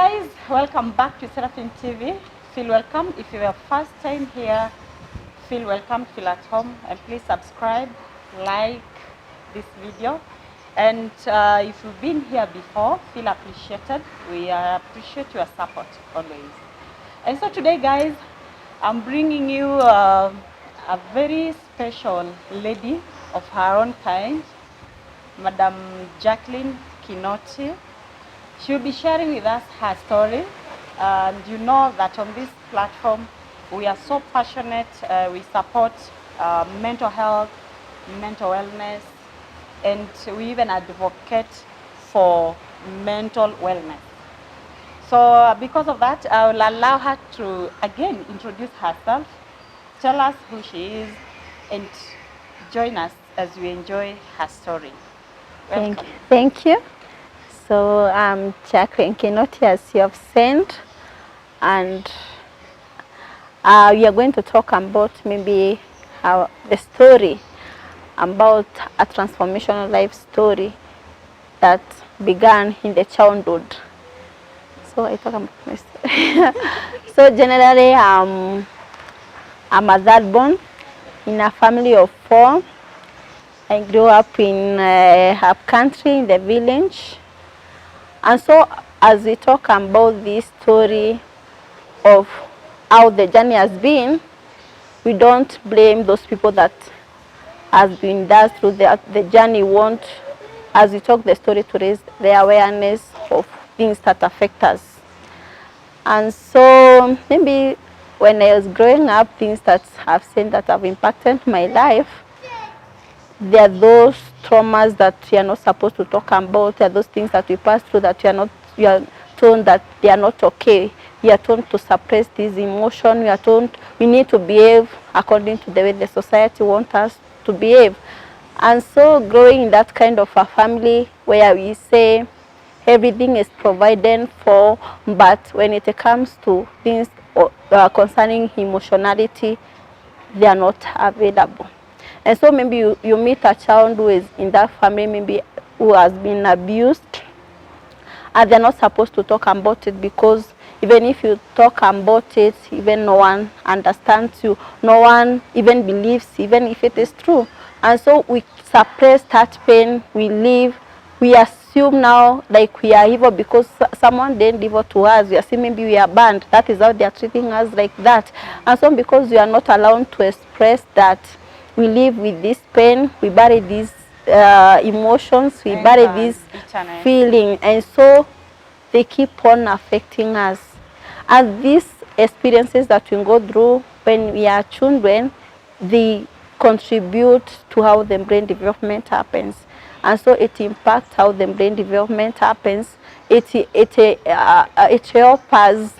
guys, welcome back to Seraphim TV. Feel welcome. If you're first time here, feel welcome, feel at home, and please subscribe, like this video. And if you've been here before, feel appreciated. We appreciate your support always. And so today, guys, I'm bringing you a very special lady of her own kind, Madam Jackline Kinoti. She'll be sharing with us her story, and you know that on this platform we are so passionate. We support mental health, mental wellness, and we even advocate for mental wellness. So because of that, I will allow her to again introduce herself, tell us who she is, and join us as we enjoy her story. Welcome. Thank you. So I'm Jackline Kinoti, as you have said, and we are going to talk about maybe the story about a transformational life story that began in the childhood. So I talk about my story. So generally, I'm a third born in a family of 4. I grew up in a country in the village. And so as we talk about this story of how the journey has been, we don't blame those people that has been done through the journey. Want, as we talk the story, to raise the awareness of things that affect us. And so maybe when I was growing up, things that I've seen that have impacted my life, there are those traumas that we are not supposed to talk about. There are those things that we pass through that we are told that they are not okay. We are told to suppress this emotion. We are told we need to behave according to the way the society wants us to behave. And so growing in that kind of a family where we say everything is provided for, but when it comes to things concerning emotionality, they are not available. And so maybe you meet a child who is in that family, maybe who has been abused, and they're not supposed to talk about it, because even if you talk about it, even no one understands you, no one even believes, even if it is true. And so we suppress that pain, we assume now like we are evil because someone didn't evil to us. We assume maybe we are banned. That is how they are treating us, like that. And so because we are not allowed to express that, we live with this pain, we bury these emotions, we bury this feeling, and so they keep on affecting us. And these experiences that we go through when we are children, they contribute to how the brain development happens. And so it impacts how the brain development happens. It helps us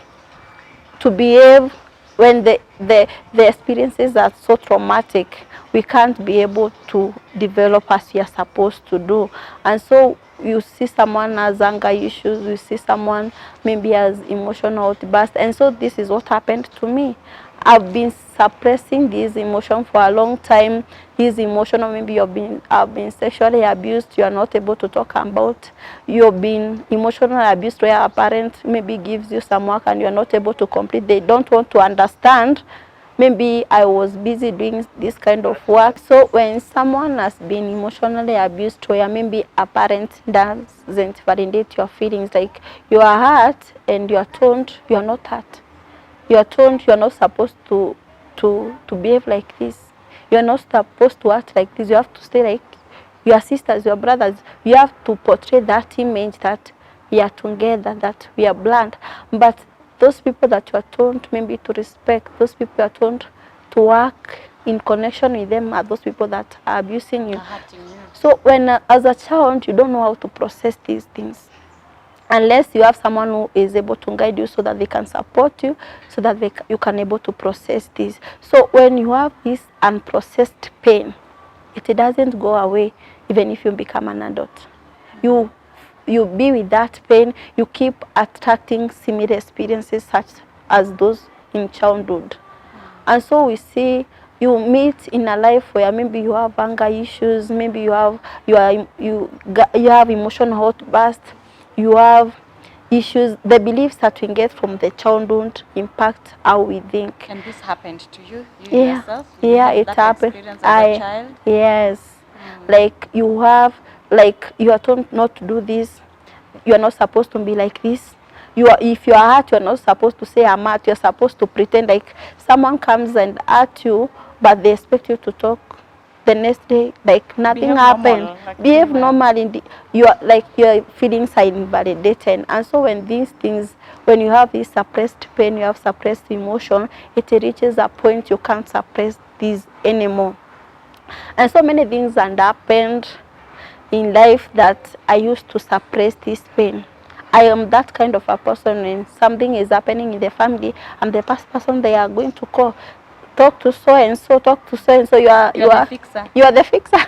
to behave when the experiences are so traumatic. We can't be able to develop as we are supposed to do. And so you see someone has anger issues, you see someone maybe has emotional outburst. And so this is what happened to me. I've been suppressing this emotion for a long time. This emotion, or maybe I've been sexually abused, you are not able to talk about. You've been emotionally abused where a parent maybe gives you some work and you are not able to complete. They don't want to understand. Maybe I was busy doing this kind of work. So when someone has been emotionally abused, where maybe a parent doesn't validate your feelings, like you are hurt and you are told you are not hurt. You are told you are not supposed to behave like this. You are not supposed to act like this. You have to stay like your sisters, your brothers. You have to portray that image that we are together, that we are blunt. But those people that you are told maybe to respect, those people you are told to work in connection with them, are those people that are abusing you. So when as a child, you don't know how to process these things, unless you have someone who is able to guide you so that they can support you, so that you can able to process this. So when you have this unprocessed pain, it doesn't go away even if you become an adult. You be with that pain, you keep attracting similar experiences such as those in childhood. And so we see you meet in a life where maybe you have anger issues, maybe you have emotional outburst, you have issues, the beliefs that we get from the childhood impact how we think. And this happened to you Yeah, yourself? You yeah, had it that happened. experience as a child? Yes, like you have, like you are told not to do this. You are not supposed to be like this. You are, if you are hurt, you are not supposed to say I'm hurt. You are supposed to pretend like someone comes and hurt you, but they expect you to talk the next day like nothing Behave happened. normal, like Behave doing well. normal. You are like your feelings are invalidated, and so when these things, when you have this suppressed pain, you have suppressed emotion, it reaches a point you can't suppress these anymore. And so many things had happened in life that I used to suppress this pain. I am that kind of a person. When something is happening in the family, I'm the first person they are going to call. Talk to so and so, talk to so and so. You're the fixer. You are the fixer.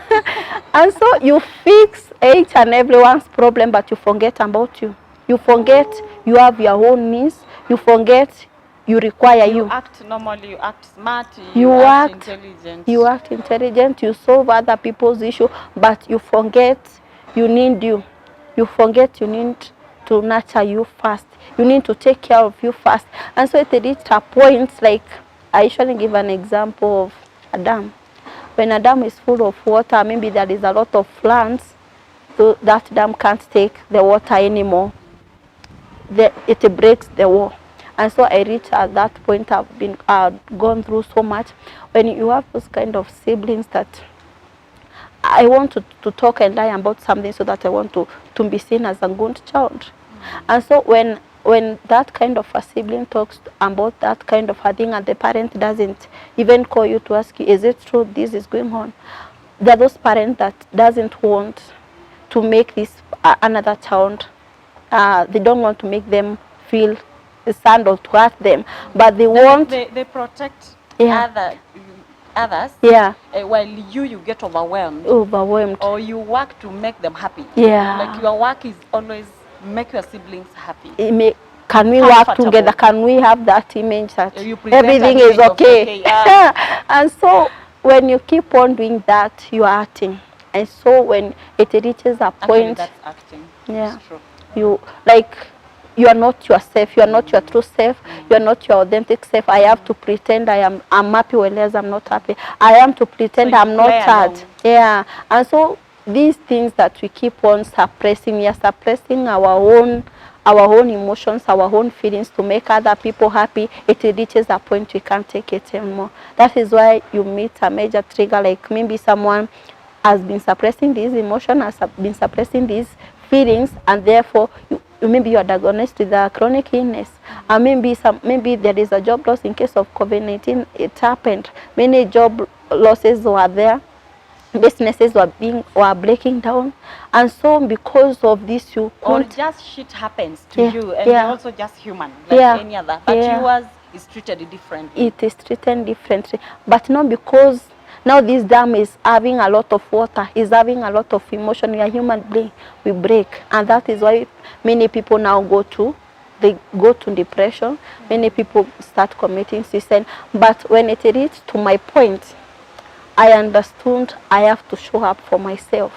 And so you fix each and everyone's problem, but you forget about you. You forget you have your own needs. You forget you require You act normally, you act smart, you act act intelligent. you act intelligent, you solve other people's issue, but you forget you need you. You forget you need to nurture you first. You need to take care of you first. And so it reached a point, like I usually give an example of a dam. When a dam is full of water, maybe there is a lot of floods, so that dam can't take the water anymore. It breaks the wall. And so I reached at that point. I've been gone through so much. When you have those kind of siblings that I want to talk and lie about something so that I want to be seen as a good child. And so when that kind of a sibling talks about that kind of a thing and the parent doesn't even call you to ask you, is it true this is going on? There are those parents that doesn't want to make this another child. They don't want to make them feel sad or to hurt them, but they want. They protect Yeah. others. Yeah. While you get overwhelmed. Overwhelmed. Or you work to make them happy. Yeah. Like your work is always make your siblings happy. Can we work together? Can we have that image that everything is okay? And so when you keep on doing that, you are acting. And so when it reaches a point, that's acting. Yeah. It's true. You like you are not yourself. You are not your true self. You are not your authentic self. I have to pretend I'm happy whereas I'm not happy. I am to pretend So I'm not sad. Yeah. And so these things that we keep on suppressing, we are suppressing our own emotions, our own feelings to make other people happy. It reaches a point we can't take it anymore. That is why you meet a major trigger, like maybe someone has been suppressing this emotion, has been suppressing these feelings, and therefore maybe you are diagnosed with a chronic illness, and maybe there is a job loss in case of COVID-19. It happened. Many job losses were there. Businesses were breaking down, and so because of this you couldn't. Or just shit happens to you, and you're also just human, like any other. But yours is treated differently. It is treated differently, but not because now this dam is having a lot of water, is having a lot of emotion. We are human beings, we break, and that is why many people now go to depression. Many people start committing suicide. But when it reached to my point, I understood I have to show up for myself,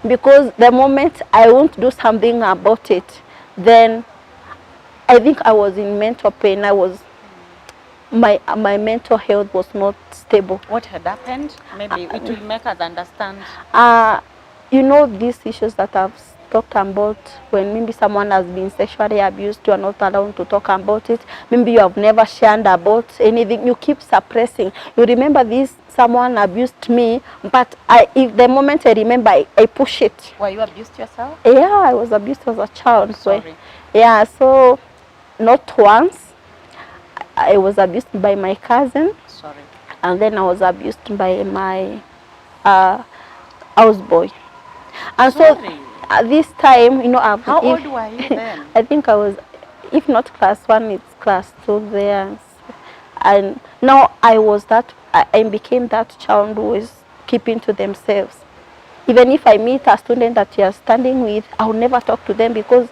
because the moment I won't do something about it, then I think I was in mental pain. My mental health was not stable. What had happened? Maybe it will make us understand. You know, these issues that I've talked about, when maybe someone has been sexually abused, you are not allowed to talk about it. Maybe you have never shared about anything. You keep suppressing. You remember this, someone abused me, but if the moment I remember, I push it. Were you abused yourself? Yeah, I was abused as a child. I'm sorry. Yeah, so not once. I was abused by my cousin. Sorry. And then I was abused by my houseboy. And so at this time, you know, how old were you then? I think I was, if not class 1, it's class 2 there. And now I became that child who is keeping to themselves. Even if I meet a student that you are standing with, I will never talk to them, because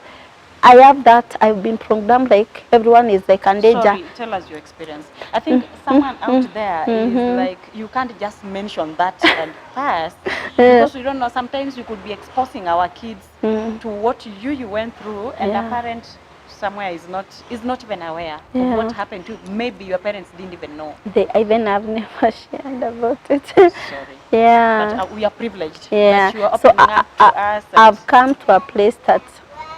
I have that. I've been programmed like everyone is like a danger. Sorry, tell us your experience. I think someone out there is like, you can't just mention that and pass, because we don't know. Sometimes we could be exposing our kids to what you went through, and a parent somewhere is not even aware of what happened to you. Maybe your parents didn't even know. They even have never shared about it. Sorry. Yeah. But we are privileged Yeah. that you are So opening up to us. And I've come to a place that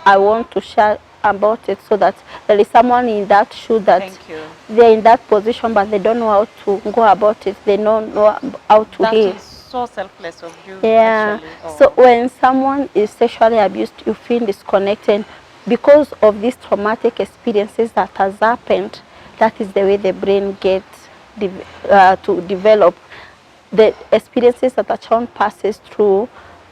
I want to share about it, so that there is someone in that shoe that thank you. they're in that position, but they don't know how to go about it. They don't know how to That heal. is so selfless of you. Yeah. Actually. Oh. So when someone is sexually abused, you feel disconnected because of these traumatic experiences that has happened. That is the way the brain gets to develop. The experiences that a child passes through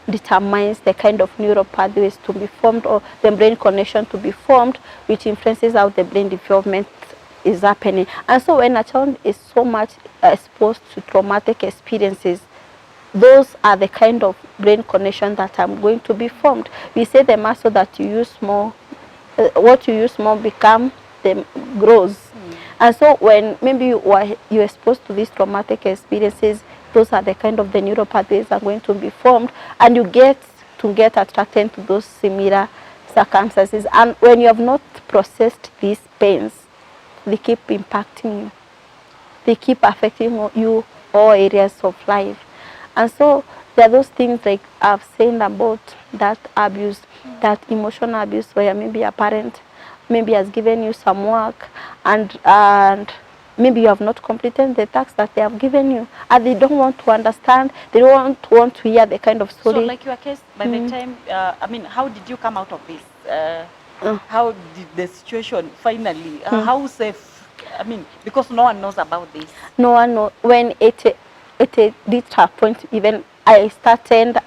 determines the kind of neural pathways to be formed, or the brain connection to be formed, which influences how the brain development is happening. And so when a child is so much exposed to traumatic experiences, those are the kind of brain connection that are going to be formed. We say the muscle that you use more, what you use more become the grows. And so when maybe you're exposed to these traumatic experiences, those are the kind of the neural pathways are going to be formed, and you get attracted to those similar circumstances. And when you have not processed these pains, they keep impacting you. They keep affecting you all areas of life. And so there are those things like I've said about that abuse, that emotional abuse, where maybe a parent maybe has given you some work, and maybe you have not completed the tasks that they have given you, and they don't want to understand, they don't want to hear the kind of story. So like your case, by the time, I mean, how did you come out of this? How did the situation finally, how safe, I mean, because no one knows about this. No one knows. When it reached a point, even I started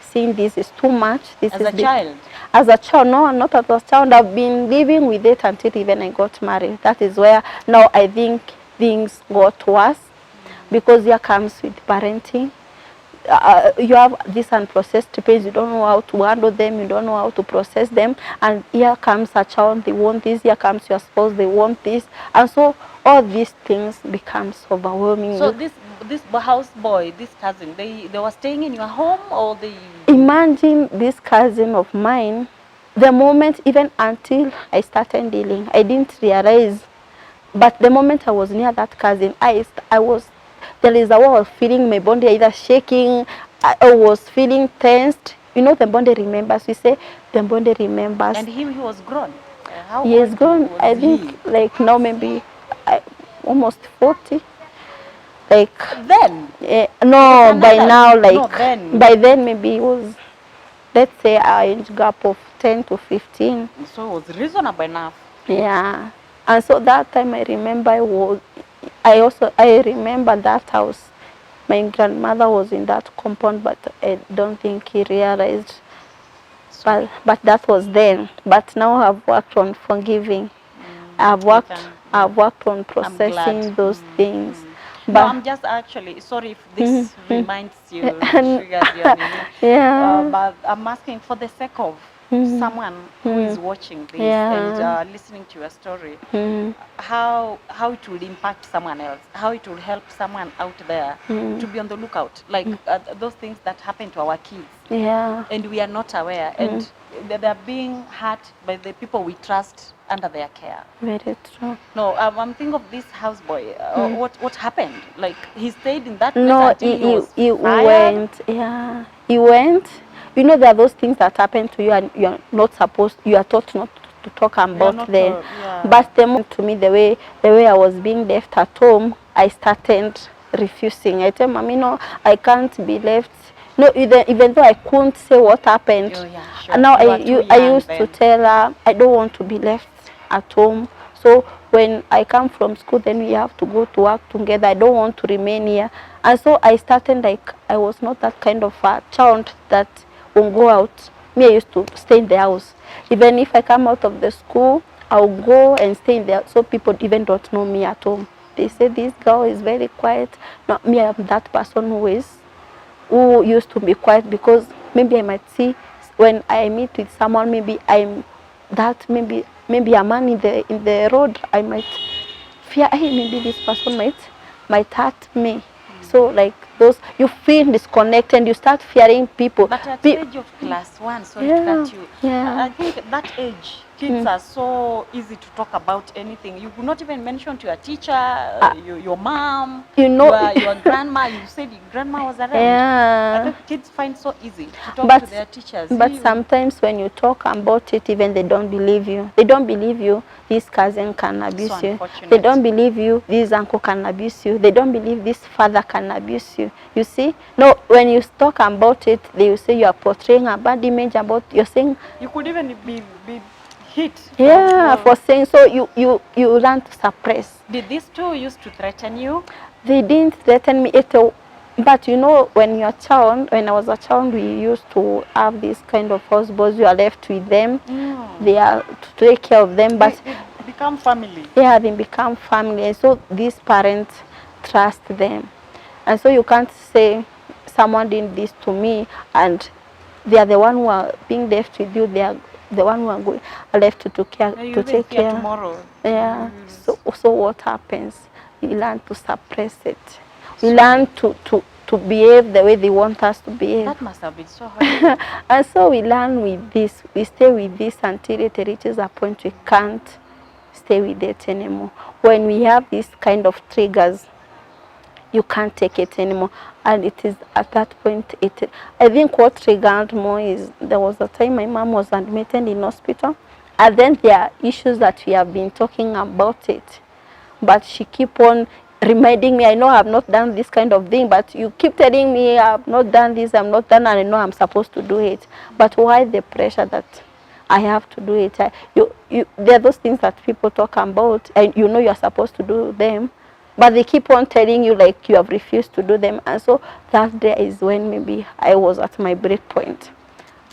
seeing this is too much. This As is a child? As a child, no, not as a child. I've been living with it until even I got married. That is where now I think things got worse, because here comes with parenting. You have these unprocessed pains, you don't know how to handle them, you don't know how to process them, and here comes a child, they want this, here comes your spouse, they want this, and so all these things becomes overwhelming. So this house boy, this cousin, they were staying in your home, or they... Imagine this cousin of mine, the moment, even until I started dealing, I didn't realize, but the moment I was near that cousin, I was, there is a way of feeling my body either shaking, I was feeling tensed. You know, the body remembers. We say the body remembers. And he was grown. How he is grown. was I think like now maybe almost 40. Like then? No, by now, like no, then. By then maybe it was, let's say, an age gap of 10 to 15. So it was reasonable enough. Yeah. And so that time I remember I remember that house. My grandmother was in that compound, but I don't think he realized. But that was then. But now I've worked on forgiving. I've worked on processing those things. But no, I'm just actually sorry if this reminds you, triggers your name. But I'm asking for the sake of someone who is watching this and listening to your story, how it will impact someone else, how it will help someone out there to be on the lookout, like those things that happen to our kids, and we are not aware, and they're being hurt by the people we trust under their care. Very true. No, I'm thinking of this houseboy. What happened? Like he stayed in that place until he went. Yeah, he went. You know, there are those things that happen to you and you're not supposed, you are taught not to talk about them. But the moment to me, the way I was being left at home, I started refusing. I tell Mommy, no, I can't be left. No, even though I couldn't say what happened. And now I used to tell her, I don't want to be left at home. So when I come from school, then we have to go to work together. I don't want to remain here. And so I started, like, I was not that kind of a child that will go out. Me, I used to stay in the house. Even if I come out of the school, I'll go and stay in there, so people even don't know me at home. They say this girl is very quiet. No, me, I'm that person who used to be quiet, because maybe I might see when I meet with someone, maybe I'm that maybe a man in the road, I might fear, hey, maybe this person might hurt me. So like those, you feel disconnected, you start fearing people. But at the age of class 1, sorry to cut you, I think that age, kids are so easy to talk about anything. You could not even mention to your teacher, your mom, your grandma. You said your grandma was around. I think kids find so easy to talk to their teachers. But sometimes when you talk about it, even they don't believe you. They don't believe you, this cousin can abuse you. They don't believe you, this uncle can abuse you. They don't believe this father can abuse you. You see? No, when you talk about it, they will say you are portraying a bad image about, you're saying... You could even be hit. Yeah, for saying, so you learn to suppress. Did these two used to threaten you? They didn't threaten me at all. But you know, when I was a child, we used to have this kind of houseboys. You are left with them. They are to take care of them. But they become family. Yeah, they become family. And so these parents trust them. And so you can't say someone did this to me and they are the one who are being left with you. They are the one who are left to take care. Tomorrow. Yeah. So what happens? You learn to suppress it. We learn to behave the way they want us to behave. That must have been so hard. And so we learn with this. We stay with this until it reaches a point we can't stay with it anymore. When we have this kind of triggers, you can't take it anymore. And it is at that point, I think what triggered more is there was a time my mom was admitted in hospital. And then there are issues that we have been talking about it. But she keep on reminding me, I know I've not done this kind of thing, but you keep telling me I've not done this, I'm not done, and I know I'm supposed to do it. But why the pressure that I have to do it? There are those things that people talk about, and you know you're supposed to do them, but they keep on telling you like you have refused to do them. And so that day is when maybe I was at my break point.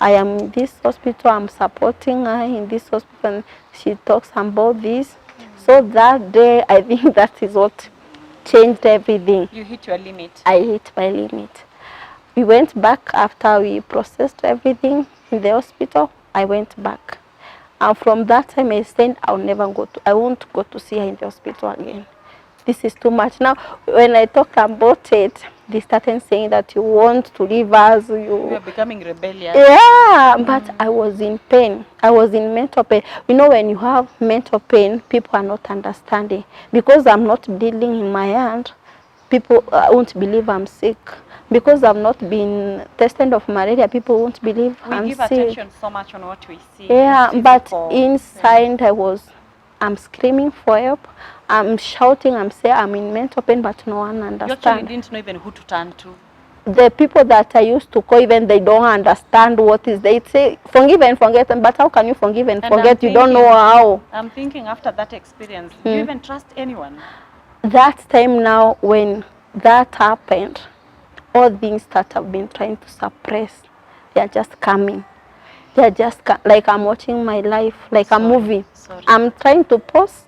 I am in this hospital, I'm supporting her in this hospital, and she talks about this. So that day, I think that is what changed everything. You hit your limit. I hit my limit. We went back after we processed everything in the hospital. I went back. And from that time, I said, I won't go to see her in the hospital again. This is too much. Now, when I talk about it, they started saying that you want to leave us. You are becoming rebellious. Yeah, but I was in pain. I was in mental pain. You know, when you have mental pain, people are not understanding. Because I'm not bleeding in my hand, people won't believe I'm sick. Because I've not been tested of malaria, people won't believe I'm sick. We give attention so much on what we see. Yeah, but inside I'm screaming for help. I'm shouting, I'm saying I'm in mental pain, but no one understands. You actually didn't know even who to turn to. The people that I used to call, even they don't understand what is. They say, forgive and forget, but how can you forgive and forget? You don't know how. I'm thinking after that experience, do you even trust anyone? That time now, when that happened, all things that I've been trying to suppress, they are just coming. They are just like I'm watching my life, like a movie. I'm trying to pause.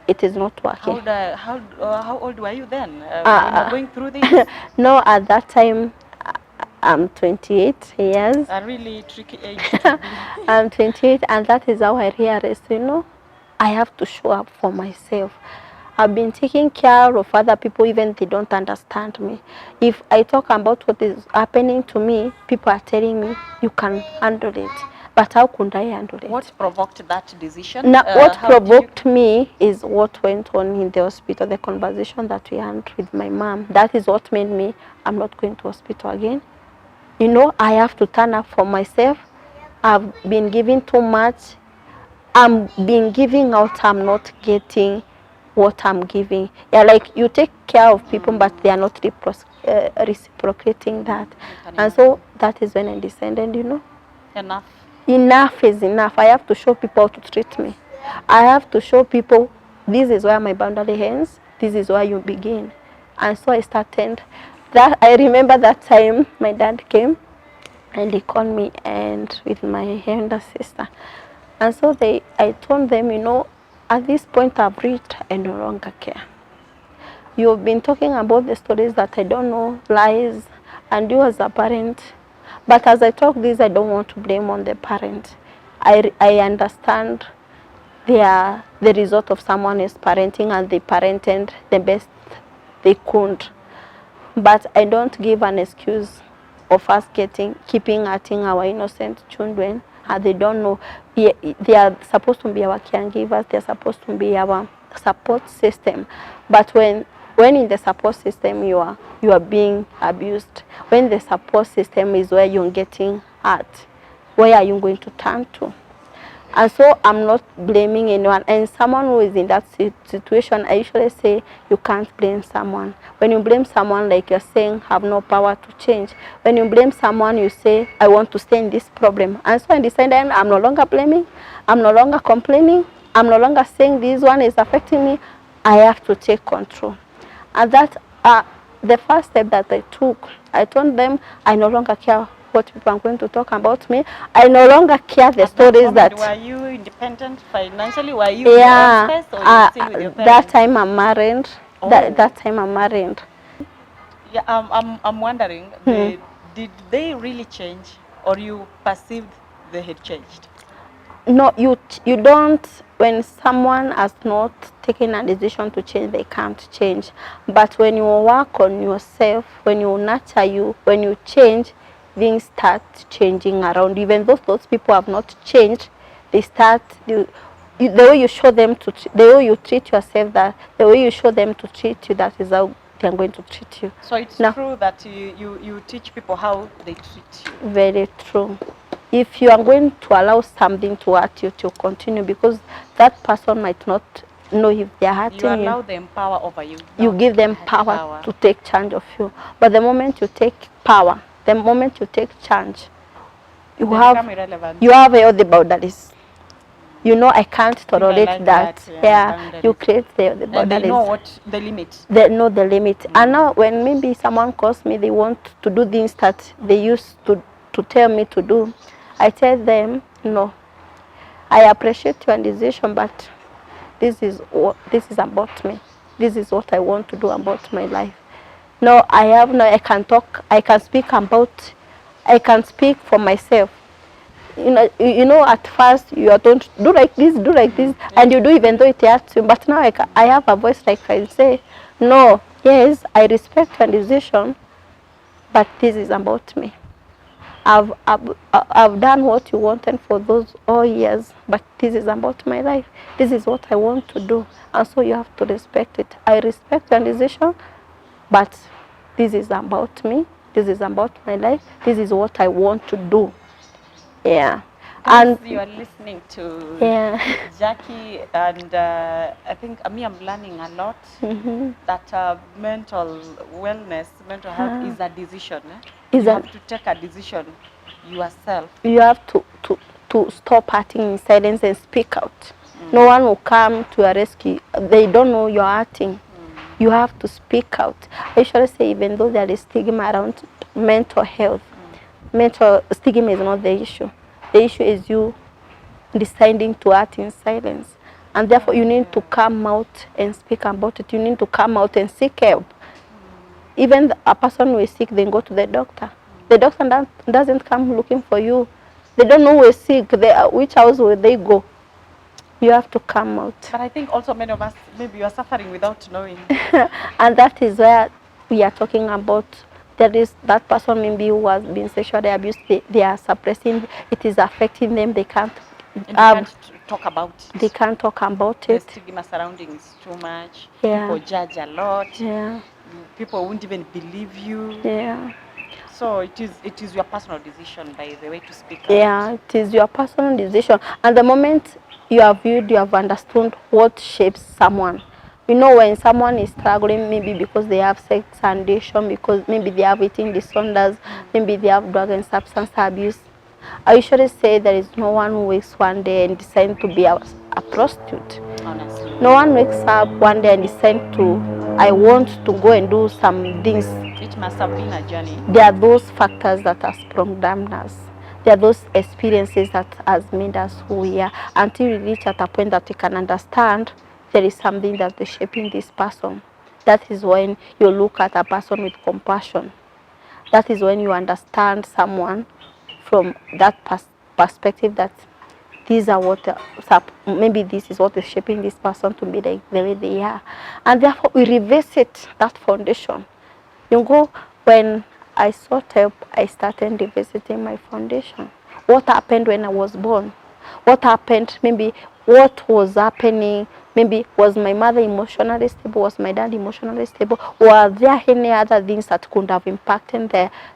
It is not working. How old were you then? When you were going through this? No, at that time, I'm 28 years. A really tricky age. I'm 28, and that is how I realized, you know, I have to show up for myself. I've been taking care of other people, even they don't understand me. If I talk about what is happening to me, people are telling me, you can handle it. But how could I handle it? What provoked that decision? Now, what provoked me is what went on in the hospital, the conversation that we had with my mom. That is what made me, I'm not going to hospital again. You know, I have to turn up for myself. I've been giving too much. I'm being giving out, I'm not getting what I'm giving. Yeah, like you take care of people, but they are not reciprocating that. And so that is when I decided, you know, enough is enough. I have to show people how to treat me. I have to show people this is where my boundary ends, this is where you begin. And so I started that. I remember that time my dad came and he called me and with my younger sister. And so I told them, you know, at this point I've reached, I no longer care. You've been talking about the stories that I don't know, lies, and you as a parent. But as I talk this, I don't want to blame on the parent. I understand they are the result of someone is parenting, and they parented the best they could. But I don't give an excuse of us keeping hurting our innocent children, and they don't know. They are supposed to be our caregivers. They are supposed to be our support system. But when in the support system you are being abused, when the support system is where you're getting hurt, where are you going to turn to? And so I'm not blaming anyone. And someone who is in that situation, I usually say you can't blame someone. When you blame someone, like you're saying, have no power to change. When you blame someone, you say, I want to stay in this problem. And so in this end, I'm no longer blaming. I'm no longer complaining. I'm no longer saying this one is affecting me. I have to take control. And that the first step that I took. I told them I no longer care what people are going to talk about me. I no longer care the stories that. Were you independent financially? Were you your own space, or you're still with your parents? That time I'm married. Oh. That time I'm married. Yeah, I'm wondering, did they really change, or you perceived they had changed? No, you don't. When someone has not taken a decision to change, they can't change. But when you work on yourself, when you nurture you, when you change, things start changing around. Even though those people have not changed, they start the way you show them to, the way you treat yourself, that the way you show them to treat you, that is how they're going to treat you. So it's true that you teach people how they treat you. Very true. If you are going to allow something to hurt you, to continue, because that person might not know if they are hurting you. You allow them power over you. You give them power to take charge of you. But the moment you take power, the moment you take charge, you have all the boundaries. You know, I can't tolerate like that. Yeah, you create the boundaries. And they know what the limit. They know the limit. And now when maybe someone calls me, they want to do things that they used to tell me to do, I tell them, no, I appreciate your decision, but this is about me. This is what I want to do about my life. No, I can talk, I can speak for myself. You know, at first you are told, do like this, and you do even though it hurts you. But now I have a voice, like I say, no, yes, I respect your decision, but this is about me. I've done what you wanted for those all years, but this is about my life. This is what I want to do, and so you have to respect it. I respect your decision, but this is about me. This is about my life. This is what I want to do. Yeah. And you are listening to Jackie, and I think I'm learning a lot that mental wellness, mental health is a decision. You have to take a decision yourself. You have to stop hurting in silence and speak out. No one will come to your rescue. They don't know you're hurting. You have to speak out. I usually say, even though there is stigma around mental health, mental stigma is not the issue. The issue is you deciding to act in silence. And therefore you need to come out and speak about it. You need to come out and seek help. Even a person who is sick, they go to the doctor. The doctor doesn't come looking for you. They don't know who is sick. Which house will they go? You have to come out. But I think also many of us, maybe you are suffering without knowing. And that is where we are talking about. There is that person maybe who has been sexually abused. They are suppressing. It is affecting them. They can't. Talk about it. They can't talk about it. The stigma surrounding is too much. Yeah. People judge a lot. Yeah. People won't even believe you. Yeah. So it is your personal decision, by the way, to speak out. Yeah, it is your personal decision. And the moment you have viewed, you have understood what shapes someone. You know, when someone is struggling, maybe because they have sex addiction, because maybe they have eating disorders, maybe they have drug and substance abuse. I usually say there is no one who wakes one day and decides to be a prostitute. Honestly. No one wakes up one day and decides I want to go and do some things. It must have been a journey. There are those factors that have programmed us. There are those experiences that has made us who we are, until we reach at a point that we can understand there is something that is shaping this person. That is when you look at a person with compassion. That is when you understand someone from that perspective, that these are what maybe this is what is shaping this person to be like the way they are, and therefore we revisit that foundation. You go, when I sought help, I started revisiting my foundation. What happened when I was born? What happened? Maybe what was happening? Maybe was my mother emotionally stable? Was my dad emotionally stable? Were there any other things that could have impacted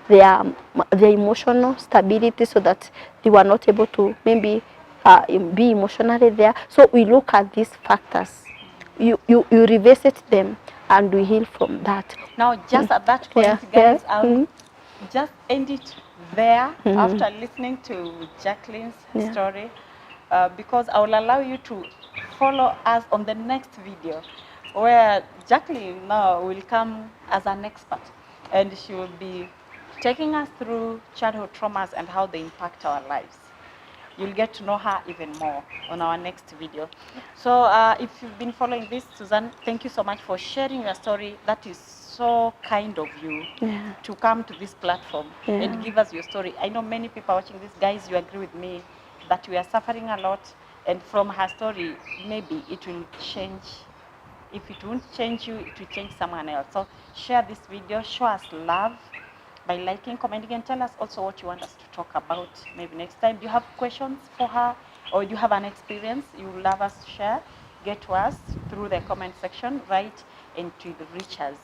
their emotional stability so that they were not able to maybe be emotionally there? So we look at these factors. You revisit them and we heal from that. Now, just at that point, guys, I'll just end it there after listening to Jackline's story, because I will allow you to follow us on the next video, where Jackline now will come as an expert, and she will be taking us through childhood traumas and how they impact our lives. You'll get to know her even more on our next video. So if you've been following this, Suzanne, thank you so much for sharing your story. That is so kind of you to come to this platform and give us your story. I know many people are watching this. Guys, you agree with me that we are suffering a lot, and from her story, maybe it will change. If it won't change you, it will change someone else. So share this video, show us love by liking, commenting, and tell us also what you want us to talk about maybe next time. Do you have questions for her, or do you have an experience you would love us to share? Get to us through the comment section, write, and to reach us.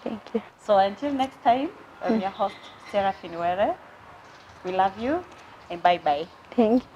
Thank you. So until next time, I'm your host, Sarah Finwere. We love you, and bye-bye. Thank you.